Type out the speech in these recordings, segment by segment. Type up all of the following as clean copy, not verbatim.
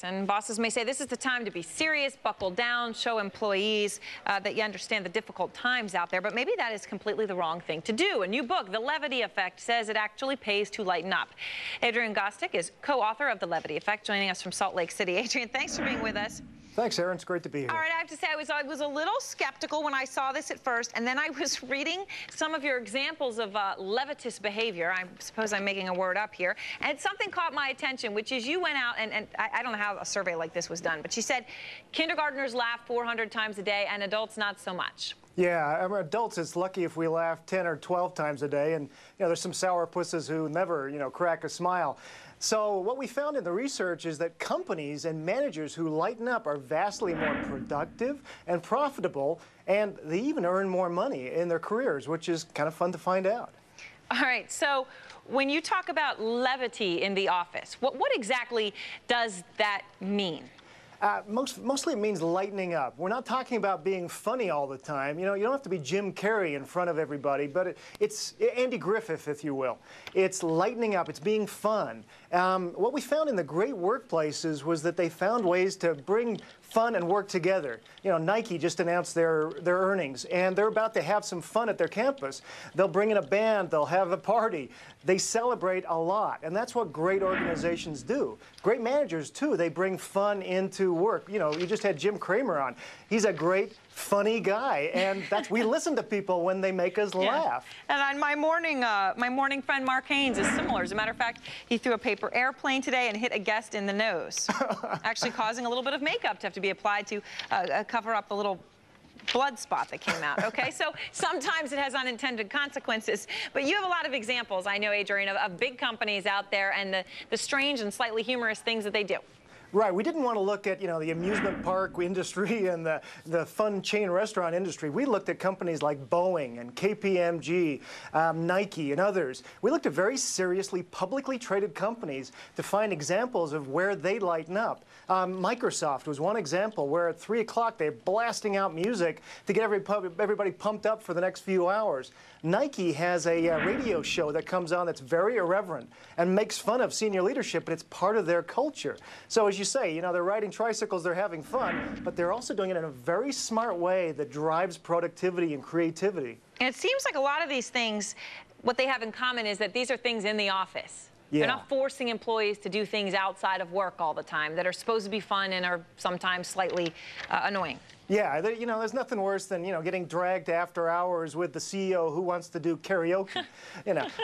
And bosses may say this is the time to be serious, buckle down, show employees that you understand the difficult times out there, but maybe that is completely the wrong thing to do. A new book, The Levity Effect, says it actually pays to lighten up. Adrian Gostick is co-author of The Levity Effect, joining us from Salt Lake City. Adrian, thanks for being with us. Thanks, Erin. It's great to be here. All right, I have to say, I was a little skeptical when I saw this at first, and then I was reading some of your examples of levitous behavior. I suppose I'm making a word up here. And something caught my attention, which is you went out, and I don't know how a survey like this was done, but you said kindergartners laugh 400 times a day, and adults not so much. Yeah, adults, it's lucky if we laugh 10 or 12 times a day, and there's some sourpusses who never, crack a smile. So what we found in the research is that companies and managers who lighten up are vastly more productive and profitable, and they even earn more money in their careers, which is kind of fun to find out. All right, so when you talk about levity in the office, what exactly does that mean? Mostly it means lightening up. We're not talking about being funny all the time. You don't have to be Jim Carrey in front of everybody, but it's Andy Griffith, if you will. It's lightening up. It's being fun. What we found in the great workplaces was that they found ways to bring fun and work together. Nike just announced their earnings, and they're about to have some fun at their campus. They'll bring in a band, they'll have a party. They celebrate a lot, and that's what great organizations do. Great managers, too, they bring fun into work. You just had Jim Cramer on. He's a great, funny guy, and we listen to people when they make us laugh. And my morning friend Mark Haynes is similar. As a matter of fact, he threw a paper airplane today and hit a guest in the nose, actually causing a little bit of makeup to have to be applied to cover up the little blood spot that came out. Okay, so sometimes it has unintended consequences, but you have a lot of examples, I know, Adrian, of big companies out there and the strange and slightly humorous things that they do. Right. We didn't want to look at, the amusement park industry and the fun chain restaurant industry. We looked at companies like Boeing and KPMG, Nike, and others. We looked at very seriously publicly traded companies to find examples of where they lighten up. Microsoft was one example where at 3 o'clock they're blasting out music to get everybody pumped up for the next few hours. Nike has a radio show that comes on that's very irreverent and makes fun of senior leadership, but it's part of their culture. So as you say, they're riding tricycles, they're having fun, but they're also doing it in a very smart way that drives productivity and creativity. And it seems like a lot of these things, what they have in common is that these are things in the office. Yeah. They're not forcing employees to do things outside of work all the time that are supposed to be fun and are sometimes slightly annoying. Yeah, there's nothing worse than, getting dragged after hours with the CEO who wants to do karaoke.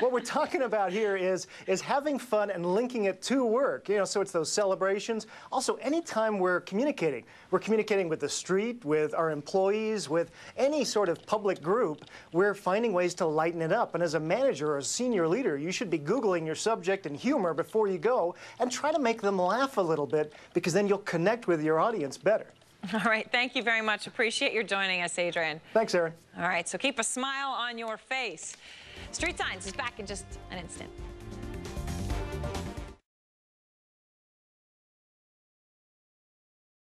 What we're talking about here is having fun and linking it to work. So it's those celebrations. Also, anytime we're communicating with the street, with our employees, with any sort of public group, we're finding ways to lighten it up. And as a manager or a senior leader, you should be Googling your subject and humor before you go and try to make them laugh a little bit, because then you'll connect with your audience better. All right, thank you very much. Appreciate your joining us, Adrian. Thanks, Erin. All right, so keep a smile on your face. Street Signs is back in just an instant.